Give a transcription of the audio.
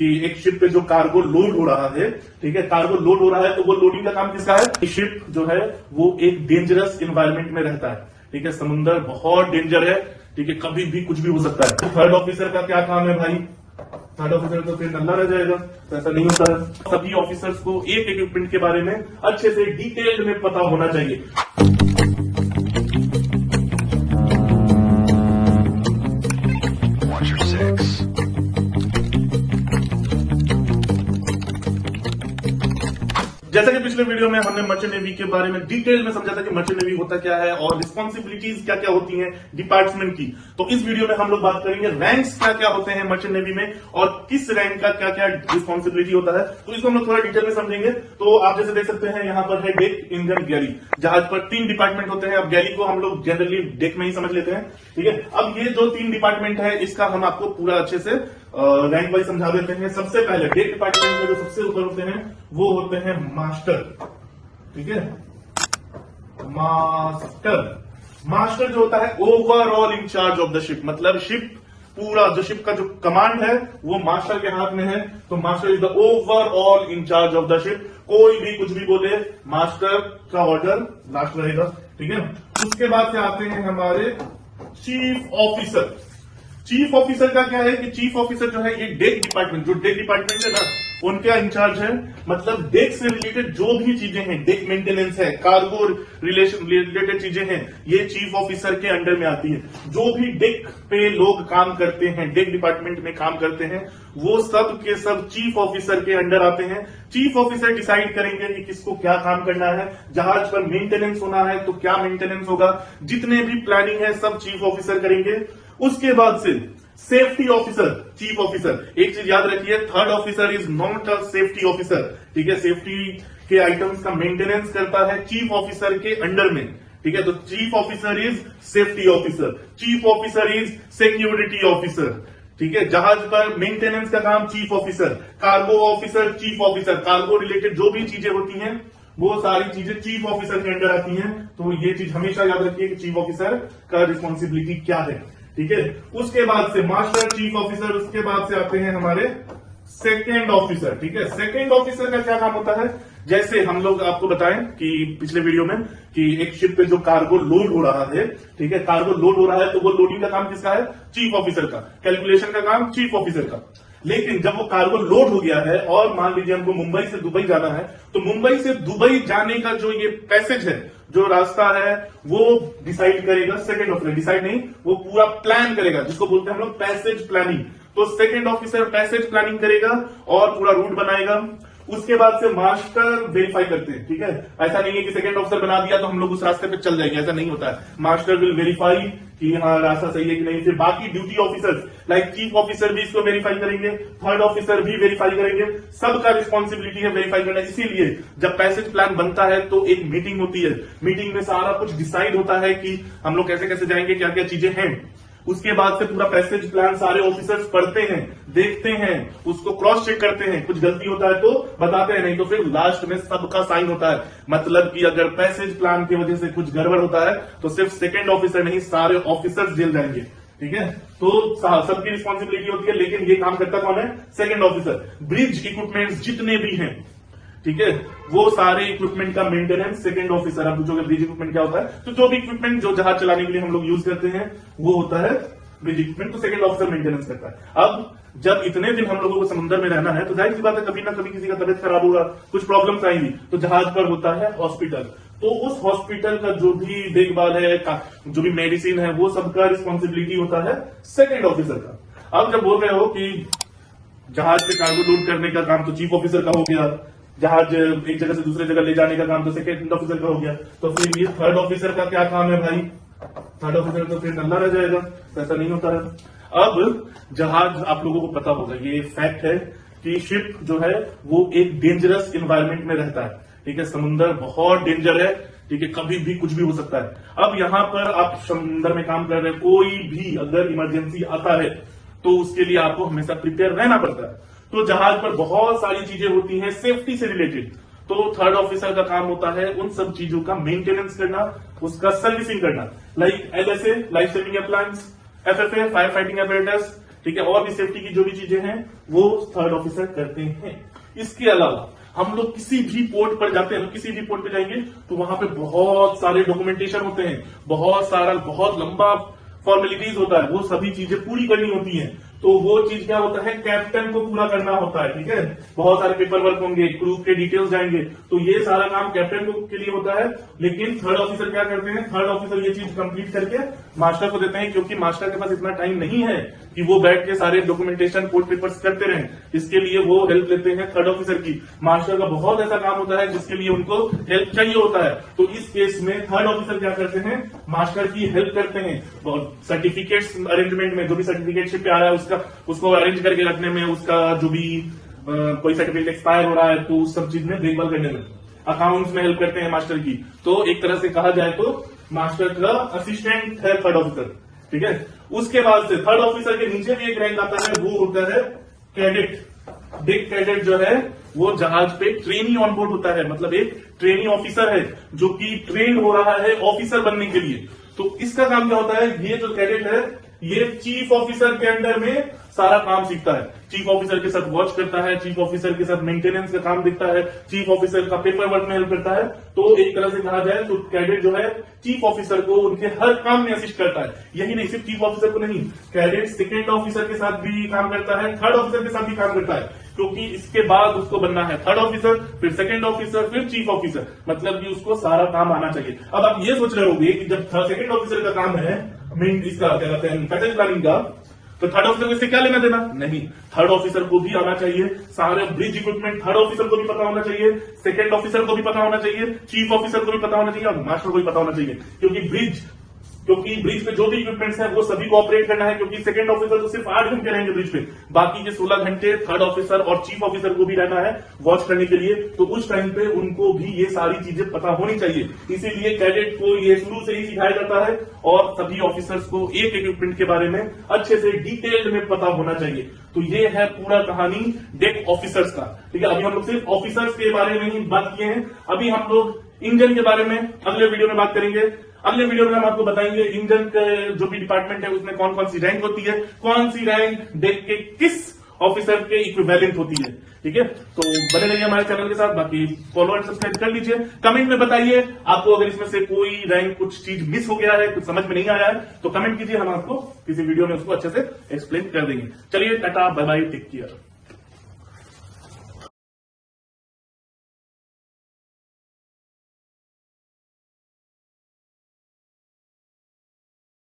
कि एक शिप पे जो कार्गो लोड हो रहा है, ठीक है, कार्गो लोड हो रहा है, तो वो लोडिंग का काम किसका है? शिप जो है वो एक डेंजरस एनवायरमेंट में रहता है, ठीक है, समुंदर बहुत डेंजर है, ठीक है, कभी भी कुछ भी हो सकता है। तो थर्ड ऑफिसर का क्या काम है भाई? थर्ड ऑफिसर तो फिर नल्ला रह जाएगा, तो ऐसा नहीं होता है। सभी ऑफिसर्स को एक इक्विपमेंट के बारे में अच्छे से डिटेल में पता होना चाहिए। जैसा कि पिछले वीडियो में हमने मर्चेंट नेवी के बारे में डिटेल में समझा था कि मर्चेंट नेवी होता क्या है और रिस्पॉन्सिबिलिटीज क्या क्या होती हैं डिपार्टमेंट की, तो इस वीडियो में हम लोग बात करेंगे रैंक्स क्या क्या होते हैं मर्चेंट नेवी में और किस रैंक का क्या क्या रिस्पॉन्सिबिलिटी होता है, तो इसको हम लोग थोड़ा डिटेल में समझेंगे। तो आप जैसे देख सकते हैं यहाँ पर है डेक, इंजन, गैली। जहाज पर 3 डिपार्टमेंट होते हैं। अब गैली को हम लोग जनरली डेक में ही समझ लेते हैं, ठीक है। अब ये जो 3 डिपार्टमेंट है इसका हम आपको पूरा अच्छे से रैंक वाइज समझा देते हैं। सबसे पहले डेक डिपार्टमेंट में जो सबसे ऊपर होते हैं वो होते हैं मास्टर, ठीक है। मास्टर जो होता है overall incharge of the ship, मतलब शिप पूरा जो शिप का जो कमांड है वो मास्टर के हाथ में है। तो master is the overall incharge of the ship. कोई भी कुछ भी बोले मास्टर का ऑर्डर लास्ट रहेगा, ठीक है। उसके बाद से आते हैं हमारे चीफ ऑफिसर। चीफ ऑफिसर का क्या है कि चीफ ऑफिसर जो है ये डेक डिपार्टमेंट, जो डेक डिपार्टमेंट है ना उनका इंचार्ज है। मतलब डेक से रिलेटेड जो भी चीजें हैं, डेक मेंटेनेंस है, कार्गो रिलेटेड चीजें हैं, ये चीफ ऑफिसर के अंडर में आती है। जो भी डेक पे लोग काम करते हैं, डेक डिपार्टमेंट में काम करते हैं, वो सब के सब चीफ ऑफिसर के अंडर आते हैं। चीफ ऑफिसर डिसाइड करेंगे कि किसको क्या काम करना है। जहाज पर मेंटेनेंस होना है तो क्या मेंटेनेंस होगा, जितने भी प्लानिंग है सब चीफ ऑफिसर करेंगे। उसके बाद से सेफ्टी ऑफिसर, चीफ ऑफिसर, एक चीज याद रखिए, third officer is not a safety officer, ठीक है। सेफ्टी के आइटम्स का मेंटेनेंस करता है चीफ ऑफिसर के अंडर में, ठीक है। तो chief officer is safety officer, chief officer is security officer, ठीक है। जहाज पर मेंटेनेंस का काम chief officer, cargo officer chief officer, cargo related जो भी चीजें होती हैं वो सारी चीजें चीफ ऑफिसर के अंडर आती हैं। तो ये चीज हमेशा याद रखिए कि चीफ ऑफिसर का रिस्पॉन्सिबिलिटी क्या है, ठीक है। उसके बाद से मास्टर, चीफ ऑफिसर, उसके बाद से आते हैं हमारे सेकेंड ऑफिसर, ठीक है। सेकेंड ऑफिसर का क्या काम होता है? जैसे हम लोग आपको बताएं कि पिछले वीडियो में कि एक शिप पे जो कार्गो लोड हो रहा है, ठीक है, कार्गो लोड हो रहा है, तो वो लोडिंग का काम किसका है? चीफ ऑफिसर का। कैलकुलेशन का काम चीफ ऑफिसर का। लेकिन जब वो कार्गो लोड हो गया है और मान लीजिए हमको मुंबई से दुबई जाना है, तो मुंबई से दुबई जाने का जो ये पैसेज है, जो रास्ता है, वो डिसाइड करेगा सेकंड ऑफिसर। डिसाइड नहीं, वो पूरा प्लान करेगा, जिसको बोलते हैं हम लोग पैसेज प्लानिंग। तो सेकंड ऑफिसर पैसेज प्लानिंग करेगा और पूरा रूट बनाएगा। उसके बाद से मास्टर वेरीफाई करते हैं, ठीक है। ऐसा नहीं है कि सेकंड ऑफिसर बना दिया तो हम लोग उस रास्ते पे चल जाएंगे, ऐसा नहीं होता है। मास्टर विल वेरीफाई कि हाँ रास्ता सही है कि नहीं। फिर बाकी duty officers like chief officer भी इसको वेरीफाई करेंगे, थर्ड ऑफिसर भी वेरीफाई करेंगे। सबका रिस्पॉन्सिबिलिटी है वेरीफाई करना। इसीलिए जब पैसेज प्लान बनता है तो एक मीटिंग होती है, मीटिंग में सारा कुछ डिसाइड होता है कि हम लोग कैसे कैसे जाएंगे, क्या क्या चीजें हैं। उसके बाद से पूरा पैसेज प्लान सारे ऑफिसर्स पढ़ते हैं, देखते हैं, उसको क्रॉस चेक करते हैं। कुछ गलती होता है तो बताते हैं, नहीं तो फिर लास्ट में सबका साइन होता है। मतलब कि अगर पैसेज प्लान की वजह से कुछ गड़बड़ होता है तो सिर्फ सेकंड ऑफिसर नहीं, सारे ऑफिसर्स जेल जाएंगे, ठीक है। तो सबकी रिस्पॉन्सिबिलिटी होती है, लेकिन ये काम करता कौन है? Second officer. ब्रिज इक्विपमेंट्स जितने भी हैं, ठीक है, वो सारे इक्विपमेंट का मेंटेनेंस सेकंड ऑफिसर। आप पूछोगे ब्रिज इक्विपमेंट क्या होता है, तो जो भी इक्विपमेंट जो जहाज चलाने के लिए हम लोग यूज करते हैं वो होता है ब्रिज इक्विपमेंट, तो सेकंड ऑफिसर मेंटेनेंस करता है। अब जब इतने दिन हम लोगों को समुद्र में रहना है तो जाहिर सी बात है कभी ना कभी किसी का तबियत खराब होगा, कुछ प्रॉब्लम्स आएंगी, तो जहाज पर होता है हॉस्पिटल। तो उस हॉस्पिटल का जो भी देखभाल है, जो भी मेडिसिन है, वो सबका रिस्पॉन्सिबिलिटी होता है सेकंड ऑफिसर का। अब जब बोल रहे हो कि जहाज पे कार्गो लोड करने का काम तो चीफ ऑफिसर का हो गया, जहाज एक जगह से दूसरे जगह ले जाने का काम तो सेकंड ऑफिसर का हो गया, तो फिर ये थर्ड ऑफिसर का क्या काम है भाई? थर्ड ऑफिसर तो फिर नल्ला रह जाएगा, तो ऐसा नहीं होता है। अब जहाज, आप लोगों को पता होगा, ये फैक्ट है कि शिप जो है वो एक डेंजरस एनवायरमेंट में रहता है, ठीक है। समुंदर बहुत डेंजर है, ठीक है, कभी भी कुछ भी हो सकता है। अब यहां पर आप समुंदर में काम कर रहे हैं, कोई भी अगर इमरजेंसी आता है तो उसके लिए आपको हमेशा प्रिपेयर रहना पड़ता है। तो जहाज पर बहुत सारी चीजें होती हैं सेफ्टी से रिलेटेड, तो थर्ड ऑफिसर का काम होता है उन सब चीजों का मेंटेनेंस करना, उसका सर्विसिंग करना, like LSA life saving appliance, FFA fire fighting apparatus, ठीक है, और भी सेफ्टी की जो भी चीजें हैं वो थर्ड ऑफिसर करते हैं। इसके अलावा हम लोग किसी भी पोर्ट पर जाते हैं, किसी भी पोर्ट पे जाएंगे तो वहां पे बहुत सारे डॉक्यूमेंटेशन होते हैं, बहुत लंबा फॉर्मेलिटीज होता है, वो सभी चीजें पूरी करनी होती हैं। तो वो चीज क्या होता है, कैप्टन को पूरा करना होता है। ठीक है, बहुत सारे पेपर वर्क होंगे, क्रू के डिटेल्स जाएंगे, तो ये सारा काम कैप्टन के लिए होता है। लेकिन थर्ड ऑफिसर क्या करते हैं, थर्ड ऑफिसर ये चीज कंप्लीट करके मास्टर को देते हैं, क्योंकि मास्टर के पास इतना टाइम नहीं है कि वो बैठ के सारे डॉक्यूमेंटेशन कोर्ट पेपर्स करते रहें। इसके लिए वो हेल्प लेते हैं थर्ड ऑफिसर की। मास्टर का बहुत ऐसा काम होता है जिसके लिए उनको हेल्प चाहिए होता है, तो इस केस में थर्ड ऑफिसर क्या करते हैं, मास्टर की हेल्प करते हैं। सर्टिफिकेट्स अरेंजमेंट में, जो भी सर्टिफिकेट शिप पे आ रहा है उसको अरेंज करके रखने में, उसका जो भी कोई सर्टिफिकेट एक्सपायर हो रहा है तो उस सब चीज में देखभाल करने में, अकाउंट्स में हेल्प करते हैं मास्टर की। तो एक तरह से कहा जाए तो मास्टर का असिस्टेंट है थर्ड ऑफिसर। ठीक है, उसके बाद से थर्ड ऑफिसर के नीचे भी एक रैंक आता है, वो होता है कैडेट। डिक कैडेट जो है वो जहाज पे ट्रेनी ऑन बोर्ड होता है, मतलब एक ट्रेनी ऑफिसर है जो कि ट्रेन हो रहा है ऑफिसर बनने के लिए। तो इसका काम क्या होता है, ये जो कैडेट है ये चीफ ऑफिसर के अंडर में सारा काम सीखता है। चीफ ऑफिसर के साथ वॉच करता है, चीफ ऑफिसर के साथ मेंटेनेंस का काम देखता है, चीफ ऑफिसर का पेपर वर्क में हेल्प करता है। तो एक तरह से कहा जाए तो कैडेट जो है चीफ ऑफिसर को उनके हर काम में असिस्ट करता है। यही नहीं, सिर्फ चीफ ऑफिसर को नहीं, कैडेट सेकेंड ऑफिसर के साथ भी काम करता है, थर्ड ऑफिसर के साथ भी काम करता है, क्योंकि इसके बाद उसको बनना है थर्ड ऑफिसर, फिर सेकंड ऑफिसर, फिर चीफ ऑफिसर, मतलब कि उसको सारा काम आना चाहिए। अब आप ये सोच रहे होंगे कि जब सेकंड ऑफिसर का काम है इसका क्या कहते हैं पैकेज प्लानिंग का, तो थर्ड ऑफिसर को इससे क्या लेना देना, नहीं, थर्ड ऑफिसर को भी आना चाहिए। सारे ब्रिज इक्विपमेंट थर्ड ऑफिसर को भी पता होना चाहिए, सेकंड ऑफिसर को भी पता होना चाहिए, चीफ ऑफिसर को भी पता होना चाहिए और मास्टर को भी पता होना चाहिए। क्योंकि ब्रिज पे जो भी इक्विपमेंट्स हैं वो सभी को ऑपरेट करना है, क्योंकि सेकंड ऑफिसर तो सिर्फ 8 घंटे रहेंगे ब्रिज पे, बाकी के 16 घंटे थर्ड ऑफिसर और चीफ ऑफिसर को भी रहना है वॉच करने के लिए। तो उस टाइम पे उनको भी ये सारी चीजें पता होनी चाहिए, इसीलिए कैडेट को ये शुरू से ही सिखाया जाता है और सभी ऑफिसर्स को एक इक्विपमेंट के बारे में अच्छे से डिटेल्ड में पता होना चाहिए। तो ये है पूरा कहानी डेक ऑफिसर्स का। ठीक है, अभी हम लोग सिर्फ ऑफिसर्स के बारे में ही बात किए हैं, अभी हम लोग इंजन के बारे में अगले वीडियो में बात करेंगे। अगले वीडियो में हम आपको बताएंगे इंजन के जो भी डिपार्टमेंट है उसमें कौन कौन सी रैंक होती है, कौन सी रैंक डेक के किस ऑफिसर के इक्विवेलेंट होती है। ठीक है, तो बने रहिए हमारे चैनल के साथ, बाकी फॉलो एंड सब्सक्राइब कर लीजिए। कमेंट में बताइए आपको अगर इसमें से कोई रैंक कुछ चीज मिस हो गया है, कुछ समझ में नहीं आया है तो कमेंट कीजिए, हम आपको किसी वीडियो में उसको अच्छे से एक्सप्लेन कर देंगे। चलिए tata bye bye, take care.